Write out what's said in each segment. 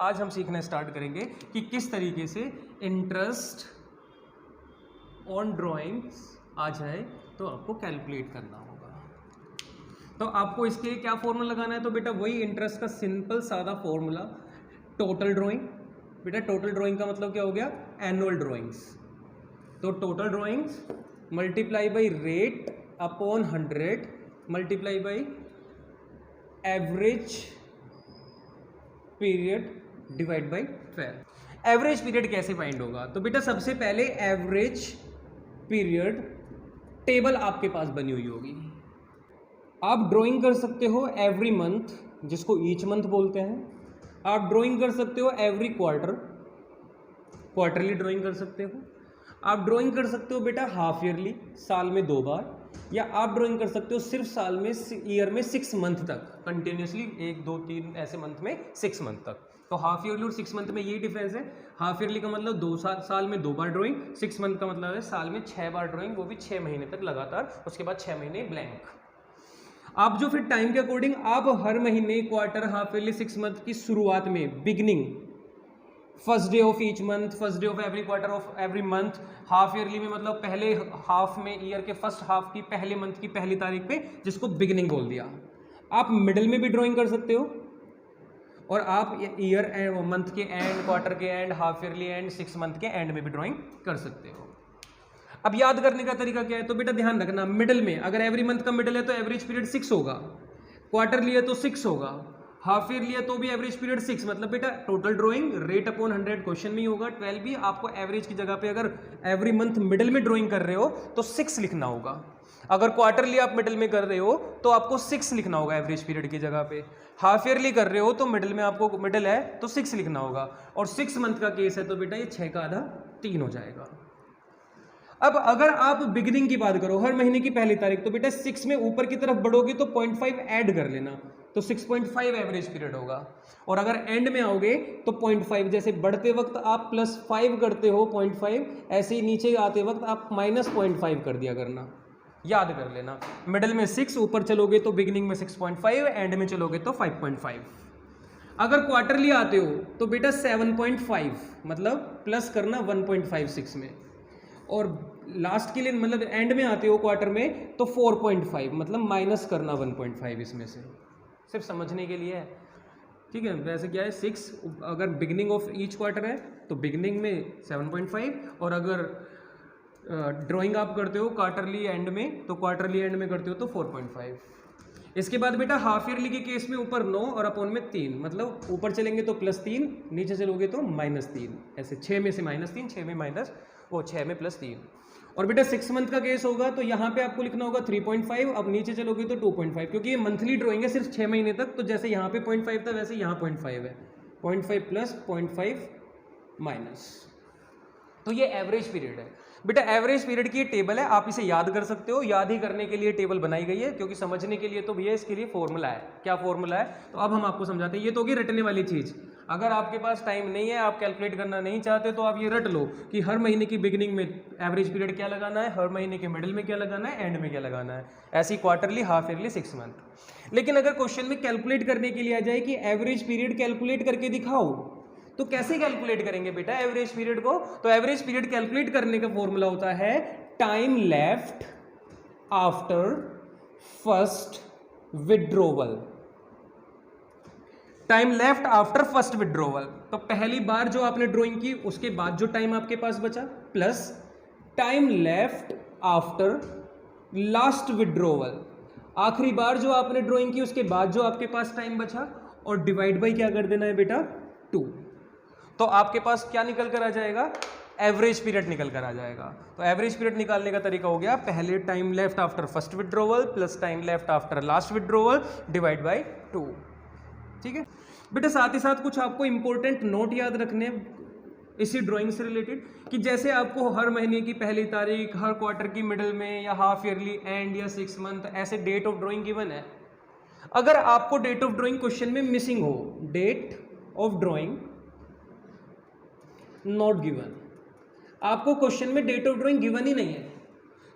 आज हम सीखना स्टार्ट करेंगे कि किस तरीके से इंटरेस्ट ऑन ड्राइंग्स आ जाए तो आपको कैलकुलेट करना होगा। तो आपको इसके लिए क्या फॉर्मूला लगाना है, तो बेटा वही इंटरेस्ट का सिंपल सादा फॉर्मूला, टोटल ड्राइंग। बेटा टोटल ड्राइंग का मतलब क्या हो गया, एनुअल ड्राइंग्स। तो total drawings multiply by rate upon 100 multiply by average period divide by 12। Average period कैसे फाइंड होगा, तो बेटा सबसे पहले एवरेज पीरियड टेबल आपके पास बनी हुई होगी। आप ड्राइंग कर सकते हो एवरी मंथ, जिसको ईच मंथ बोलते हैं। आप ड्राइंग कर सकते हो एवरी क्वार्टर, क्वार्टरली ड्राइंग कर सकते हो। आप ड्राइंग कर सकते हो बेटा हाफ ईयरली, साल में 2 बार, या आप ड्राइंग कर सकते हो सिर्फ साल में, ईयर में 6 मंथ तक कंटिन्यूसली, 1 2 3 ऐसे मंथ में 6 मंथ तक। तो हाफ ईयरली और 6 मंथ में ये डिफरेंस है। हाफ ईयरली का मतलब 2 साल में 2 बार ड्राइंग, 6 मंथ का मतलब है साल में 6 बार ड्राइंग, वो भी 6 महीने तक लगातार, उसके बाद 6 महीने ब्लैंक। आप जो फिर टाइम के अकॉर्डिंग आप हर महीने, क्वार्टर, हाफ ईयरली, 6 मंथ की शुरुआत में beginning, first day of each month, first day of every quarter of every month, half yearly में मतलब पहले हाफ में, ईयर के फर्स्ट हाफ की पहले मंथ की पहली तारीख पे, जिसको बिगनिंग बोल दिया। आप मिडिल में भी ड्राइंग कर सकते हो, और आप ईयर एंड, मंथ के एंड, क्वार्टर के and, half yearly and, 6 month के एंड में भी ड्राइंग कर सकते हो। अब याद करने का तरीका क्या है, तो बेटा ध्यान रखना, मिडिल में अगर एवरी मंथ का मिडिल है तो एवरेज पीरियड 6 होगा, क्वार्टर लिया तो 6 होगा, हाफ ईयर लिया तो भी एवरेज पीरियड 6। मतलब बेटा total drawing rate upon 100 question में ही होगा, 12 भी आपको एवरेज की जगह पे अगर एवरी मंथ मिडिल में ड्राइंग कर रहे हो तो 6 लिखना होगा। अगर क्वार्टरली आप मिडिल में कर रहे हो तो आपको 6 लिखना होगा एवरेज पीरियड की जगह पे। हाफ ईयरली कर रहे हो तो मिडिल में आपको, मिडिल है तो 6 लिखना होगा, और 6 मंथ का केस है तो बेटा ये 6 का आधा 3 हो जाएगा। अब अगर आप बिगिनिंग की बात करो, हर महीने की पहली तारीख, तो बेटा 6 में ऊपर की तरफ बढ़ोगे तो 0.5 ऐड कर लेना, तो 6.5 एवरेज पीरियड होगा। और अगर एंड में आओगे तो 0.5, जैसे बढ़ते वक्त आप +5 करते हो 0.5, ऐसे ही नीचे आते वक्त आप -0.5 कर दिया करना, याद कर लेना। मिडिल में 6, ऊपर चलोगे तो बिगिनिंग में 6.5, एंड में चलोगे तो 5.5। अगर क्वार्टरली आते हो तो बेटा 7.5, मतलब प्लस करना 1.56 में, और लास्ट के लिए मतलब एंड में आते हो क्वार्टर में तो 4.5, मतलब माइनस करना 1.5 इसमें से, सिर्फ समझने के लिए है, ठीक है। वैसे क्या है 6, अगर बिगिनिंग ऑफ ईच क्वार्टर है तो बिगिनिंग में 7.5, और अगर ड्राइंग आप करते हो क्वार्टरली एंड में तो क्वार्टरली एंड में करते हो तो 4.5। इसके बाद बेटा हाफ ईयरली के केस में ऊपर 9 और अपोन में 3, मतलब ऊपर चलेंगे तो +3, नीचे चलोगे तो -3, ऐसे 6 में से -3, 6 में माइनस, वो 6 में +3। और बेटा 6 मंथ का केस होगा तो यहाँ पे आपको लिखना होगा 3.5, अब नीचे चलोगे तो 2.5, क्योंकि ये मंथली ड्राइंग है सिर्फ 6 महीने तक, तो जैसे यहाँ पे 0.5 था वैसे यहाँ 0.5 है, 0.5 प्लस 0.5 माइनस, तो ये एवरेज पीरियड है। बेटा एवरेज पीरियड की ये टेबल है, आप इसे याद कर सकते हो, याद ही करने के लिए टेबल बनाई गई है, क्योंकि समझने के लिए तो भैया इसके लिए फॉर्मूला है। क्या फॉर्मूला है, तो अब हम आपको समझाते हैं। ये तो होगी रटने वाली चीज़। अगर आपके पास टाइम नहीं है, आप कैलकुलेट करना नहीं चाहते, तो आप ये रट लो कि हर महीने की बिगिनिंग में एवरेज पीरियड क्या लगाना है, हर महीने के मिडिल में क्या लगाना है, एंड में क्या लगाना है, ऐसी क्वार्टरली, हाफ ईयरली, 6 मंथ। लेकिन अगर क्वेश्चन में कैलकुलेट करने के लिए आ जाए कि एवरेज पीरियड कैलकुलेट करके दिखाओ, तो कैसे कैलकुलेट करेंगे बेटा एवरेज पीरियड को, तो एवरेज पीरियड कैलकुलेट करने का फॉर्मूला होता है time left after first withdrawal. Time left after first withdrawal, तो पहली बार जो आपने ड्राइंग की उसके बाद जो टाइम आपके पास बचा, plus time left after last withdrawal, आखिरी बार जो आपने ड्राइंग की उसके बाद जो आपके पास टाइम बचा, और डिवाइड बाई क्या कर देना है बेटा 2। तो आपके पास क्या निकल कर आ जाएगा, एवरेज पीरियड निकल कर आ जाएगा। तो एवरेज पीरियड निकालने का तरीका हो गया, पहले time left after first withdrawal plus time left after last withdrawal divide by 2, ठीक है बेटा। साथ ही साथ कुछ आपको इंपॉर्टेंट नोट याद रखने इसी ड्राइंग से रिलेटेड, कि जैसे आपको हर महीने की पहली तारीख, हर क्वार्टर की मिडिल में, या हाफ ईयरली एंड, या 6 मंथ, ऐसे डेट ऑफ ड्राइंग गिवन है। अगर आपको डेट ऑफ ड्राइंग क्वेश्चन में मिसिंग हो, date of drawing not given, आपको क्वेश्चन में डेट ऑफ ड्राइंग गिवन ही नहीं है,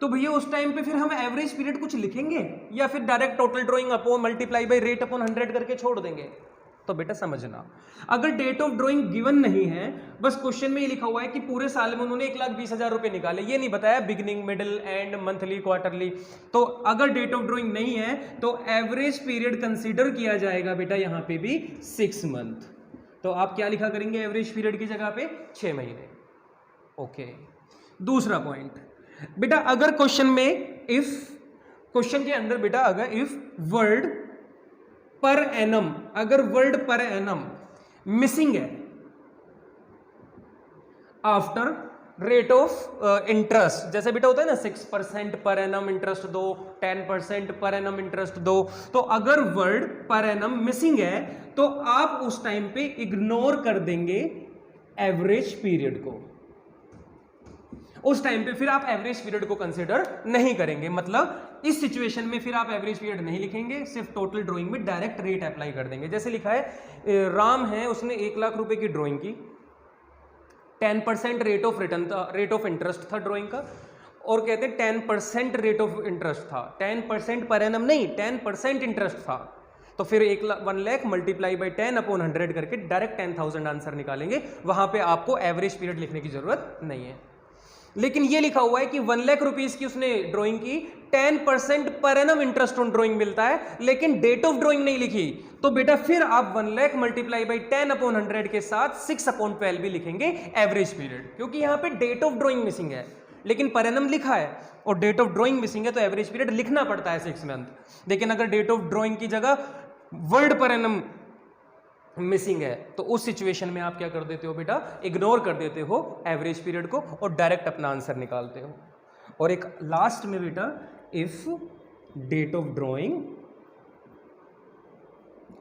तो भैया उस टाइम पे फिर हम एवरेज पीरियड कुछ लिखेंगे, या फिर direct total drawing upon multiply by rate upon 100 करके छोड़ देंगे। तो बेटा समझना, अगर डेट ऑफ ड्राइंग गिवन नहीं है, बस क्वेश्चन में ये लिखा हुआ है कि पूरे साल में उन्होंने 1,20,000 रुपए निकाले, ये नहीं बताया beginning, middle, and, monthly, quarterly, तो अगर डेट ऑफ ड्राइंग नहीं है तो एवरेज पीरियड कंसीडर किया जाएगा बेटा यहां पे भी 6 मंथ। तो आप क्या लिखा करेंगे एवरेज पीरियड की जगह पे 6 महीने। ओके, दूसरा पॉइंट बेटा, अगर क्वेश्चन में इफ, क्वेश्चन के अंदर बेटा अगर इफ वर्ड पर एनम, अगर वर्ड पर एनम मिसिंग है आफ्टर रेट ऑफ इंटरेस्ट, जैसे बेटा होता है ना 6% पर एनम इंटरेस्ट दो, 10% पर एनम इंटरेस्ट दो, तो अगर वर्ड पर एनम मिसिंग है तो आप उस टाइम पे इग्नोर कर देंगे एवरेज पीरियड को, उस टाइम पे फिर आप एवरेज पीरियड को कंसीडर नहीं करेंगे। मतलब इस सिचुएशन में फिर आप एवरेज पीरियड नहीं लिखेंगे, सिर्फ टोटल ड्राइंग में डायरेक्ट रेट अप्लाई कर देंगे। जैसे लिखा है राम है, उसने 1,00,000 रुपए की ड्राइंग की, 10% रेट ऑफ रिटर्न था, रेट ऑफ इंटरेस्ट था ड्राइंग का, और कहते हैं 10% रेट ऑफ इंटरेस्ट था, 10% पर एनम नहीं, 10% इंटरेस्ट था, तो फिर 1,00,000 मल्टीप्लाई बाई 10/100 करके डायरेक्ट 10,000 आंसर निकालेंगे, वहां पे आपको एवरेज पीरियड लिखने की जरूरत नहीं है। लेकिन ये लिखा हुआ है कि 1,00,000 रुपीज की उसने ड्राइंग की, 10% per annum interest on drawing मिलता है, लेकिन डेट ऑफ ड्राइंग नहीं लिखी, तो बेटा फिर आप 1,00,000 मल्टीप्लाई बाई 10/100 के साथ 6/12 भी लिखेंगे एवरेज पीरियड, क्योंकि यहां पे डेट ऑफ ड्राइंग मिसिंग है, लेकिन पर एनम लिखा है और डेट ऑफ ड्राइंग मिसिंग है, तो एवरेज पीरियड लिखना पड़ता है 6 मंथ। लेकिन अगर डेट ऑफ ड्राइंग की जगह वर्ड पर एनम मिसिंग है तो उस सिचुएशन में आप क्या कर देते हो बेटा, इग्नोर कर देते हो एवरेज पीरियड को और डायरेक्ट अपना आंसर निकालते हो। और एक लास्ट में बेटा, if date of drawing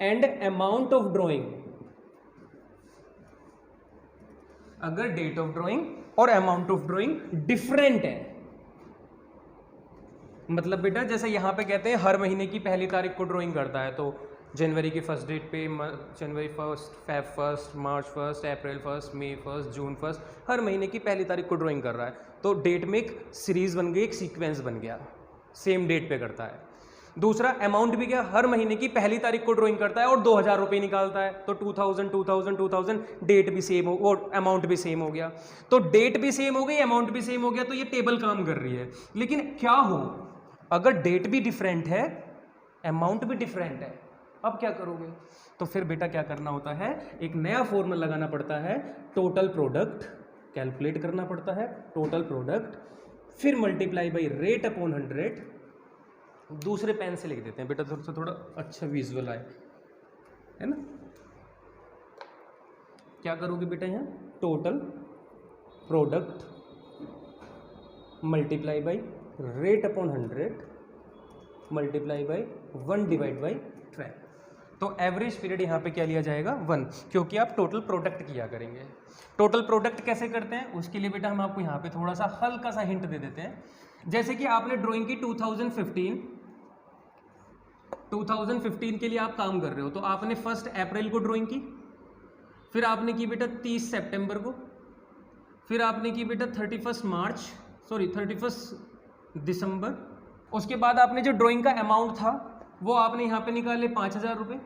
and amount of drawing, अगर डेट ऑफ ड्राइंग और अमाउंट ऑफ ड्राइंग डिफरेंट है, मतलब बेटा जैसे यहां पे कहते हैं हर महीने की पहली तारीख को ड्राइंग करता है, तो जनवरी की फर्स्ट डेट पे, जनवरी 1, फेब 1, मार्च 1, अप्रैल 1, मई 1, जून 1, हर महीने की पहली तारीख को ड्राइंग कर रहा है, तो डेट में एक सीरीज बन गई, एक सीक्वेंस बन गया, सेम डेट पे करता है। दूसरा अमाउंट भी क्या, हर महीने की पहली तारीख को ड्राइंग करता है और 2,000 रुपये निकालता है, तो 2000 2000 2000, डेट भी सेम हो और अमाउंट भी सेम हो गया, तो डेट भी सेम हो गई, अमाउंट भी सेम हो गया, तो ये टेबल काम कर रही है। लेकिन क्या हो अगर डेट भी डिफरेंट है, अमाउंट भी डिफरेंट है, अब क्या करोगे? तो फिर बेटा क्या करना होता है, एक नया फॉर्मूला लगाना पड़ता है, टोटल प्रोडक्ट कैलकुलेट करना पड़ता है, टोटल प्रोडक्ट फिर मल्टीप्लाई बाई रेट अपॉन 100। दूसरे पेन से लिख देते हैं बेटा, थोड़ा अच्छा विजुअल आए, है ना। क्या करोगे बेटा, यहाँ total product multiply by rate upon 100 multiply by 1/12। तो एवरेज पीरियड यहाँ पे क्या लिया जाएगा 1, क्योंकि आप टोटल प्रोडक्ट किया करेंगे। टोटल प्रोडक्ट कैसे करते हैं उसके लिए बेटा हम आपको यहाँ पे थोड़ा सा हल्का सा हिंट दे देते हैं। जैसे कि आपने ड्राइंग की 2015 के लिए आप काम कर रहे हो, तो आपने 1 अप्रैल को ड्राइंग की, फिर आपने की बेटा 30 सितंबर को, फिर आपने की बेटा 31 दिसंबर। उसके बाद आपने जो ड्राइंग का अमाउंट था वो आपने यहाँ पे निकाले 5,000 रुपये,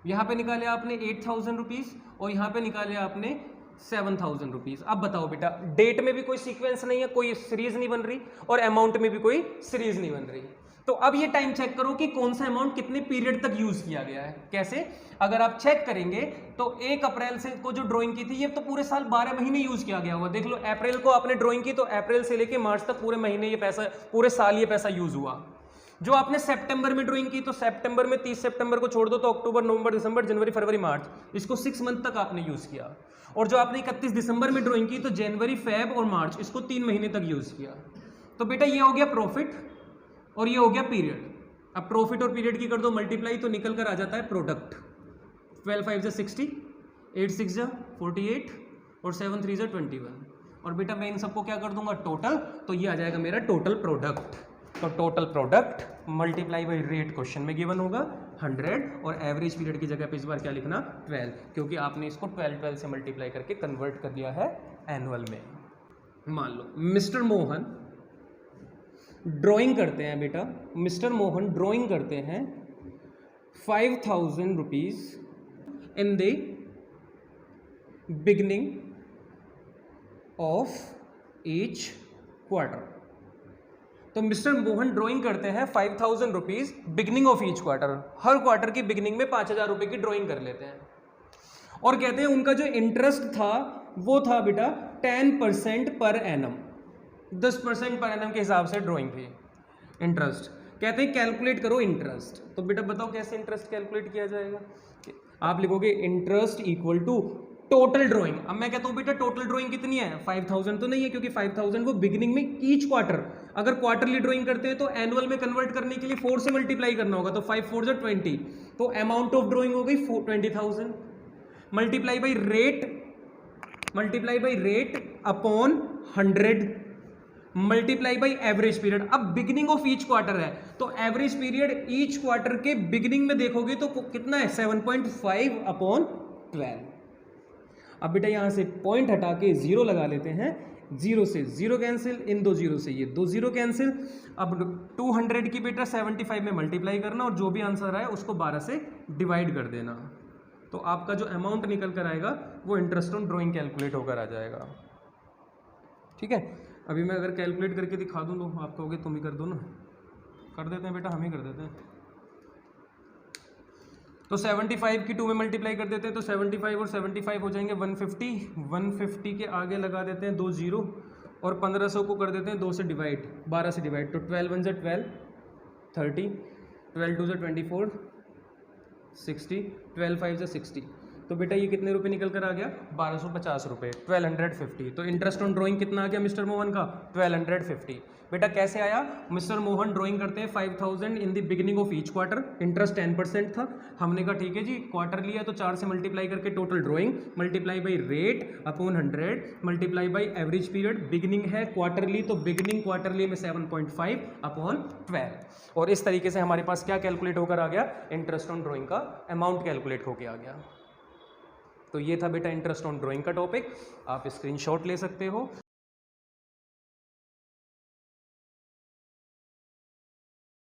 यहाँ पे निकाले आपने 8,000 रुपीज़ और यहाँ पे निकाले आपने 7,000 रुपीज़। अब बताओ बेटा, डेट में भी कोई सीक्वेंस नहीं है, कोई सीरीज नहीं बन रही, और अमाउंट में भी कोई सीरीज नहीं बन रही। तो अब ये टाइम चेक करो कि कौन सा अमाउंट कितने पीरियड तक यूज किया गया है। कैसे? अगर आप चेक करेंगे तो 1 अप्रैल से को जो ड्राइंग की थी ये तो पूरे साल 12 महीने यूज किया गया हुआ। देख लो, अप्रैल को आपने ड्राइंग की तो अप्रैल से लेके मार्च तक पूरे महीने ये पैसा, पूरे साल ये पैसा यूज हुआ। जो आपने सितंबर में ड्राइंग की तो सितंबर में 30 सितंबर को छोड़ दो तो अक्टूबर, नवंबर, दिसंबर, जनवरी, फरवरी, मार्च, इसको 6 मंथ तक आपने यूज किया। और जो आपने 31 दिसंबर में ड्राइंग की तो जनवरी, फेब और मार्च, इसको 3 महीने तक यूज किया। तो बेटा ये हो गया प्रॉफिट और ये हो गया पीरियड। अब प्रॉफिट और पीरियड की कर दो मल्टीप्लाई तो निकल कर आ जाता है प्रोडक्ट। 12 5 जा 60, 8 6 जा 48 और 7 3 जा 21। और बेटा मैं इन सबको क्या कर दूंगा टोटल, तो ये आ जाएगा मेरा टोटल प्रोडक्ट। तो total product multiply by rate question में गिवन होगा 100 और एवरेज पीरियड की जगह पे इस बार क्या लिखना 12, क्योंकि आपने इसको 12 से मल्टीप्लाई करके कन्वर्ट कर दिया है एनुअल में। मान लो मिस्टर मोहन ड्राइंग करते हैं बेटा, मिस्टर मोहन ड्राइंग करते हैं 5,000 rupees in the beginning of each quarter. तो मिस्टर मोहन ड्राइंग करते हैं 5,000 rupees beginning of each quarter, her quarter की बिगनिंग में 5,000 रुपए की ड्राइंग कर लेते हैं, और कहते हैं उनका जो इंटरेस्ट था वो था बेटा 10% पर एनम, 10% पर एनम के हिसाब से ड्राइंग थी इंटरेस्ट। कहते हैं कैलकुलेट करो इंटरेस्ट। तो बेटा बताओ कैसे इंटरेस्ट कैलकुलेट किया जाएगा। आप लिखोगे interest equal to total drawing. अब मैं कहता हूँ बेटा टोटल ड्राइंग कितनी है, 5,000 तो नहीं है, क्योंकि 5,000 वो बिगिनिंग में ईच क्वार्टर, अगर क्वार्टरली ड्राइंग करते हैं तो एनुअल में कन्वर्ट करने के लिए 4 से मल्टीप्लाई करना होगा, तो 5 4 जो 20, तो अमाउंट ऑफ ड्राइंग हो गई 20,000 multiply by rate upon 100 multiply by average period. अब बिगिनिंग ऑफ ईच क्वार्टर है तो एवरेज पीरियड ईच क्वार्टर के बिगिनिंग में देखोगे तो कितना है 7.5 अपॉन 12। अब बेटा यहां से पॉइंट हटा के 0 लगा लेते हैं, 0 से 0 कैंसिल, इन 2 0 से ये 2 0 कैंसिल। अब 200 की बेटा 75 में मल्टीप्लाई करना और जो भी आंसर आए उसको 12 से डिवाइड कर देना, तो आपका जो अमाउंट निकल कर आएगा वो इंटरेस्ट ऑन ड्राइंग कैलकुलेट होकर आ जाएगा। ठीक है, अभी मैं अगर कैलकुलेट करके दिखा दूं तो आप कहोगे तुम ही कर दो ना, कर देते हैं बेटा, हम ही कर देते हैं। तो 75 की 2 में मल्टीप्लाई कर देते हैं तो 75 और 75 हो जाएंगे 150, 150 के आगे लगा देते हैं 2 0 और 1500 को कर देते हैं 2 से डिवाइड, 12 से डिवाइड, तो 12 1 12 30, 12 2 24 60, 12 5 60, तो बेटा ये कितने रुपए निकल कर आ गया 1250 रुपये, 1250। तो इंटरेस्ट ऑन ड्राइंग कितना आ गया मिस्टर मोहन का 1250। बेटा कैसे आया, मिस्टर मोहन ड्राइंग करते हैं 5,000 in the beginning of each quarter, interest 10% था, हमने कहा ठीक है जी क्वार्टर लिया तो 4 से मल्टीप्लाई करके total drawing multiply by rate upon 100 multiply by average period, beginning है क्वार्टरली तो बिगिनिंग क्वार्टरली में 7.5 अपॉन 12, और इस तरीके से हमारे पास क्या कैलकुलेट होकर आ गया, इंटरेस्ट ऑन ड्राइंग का अमाउंट कैलकुलेट होकर आ गया। तो ये था बेटा इंटरेस्ट ऑन ड्राइंग का टॉपिक, आप स्क्रीनशॉट ले सकते हो।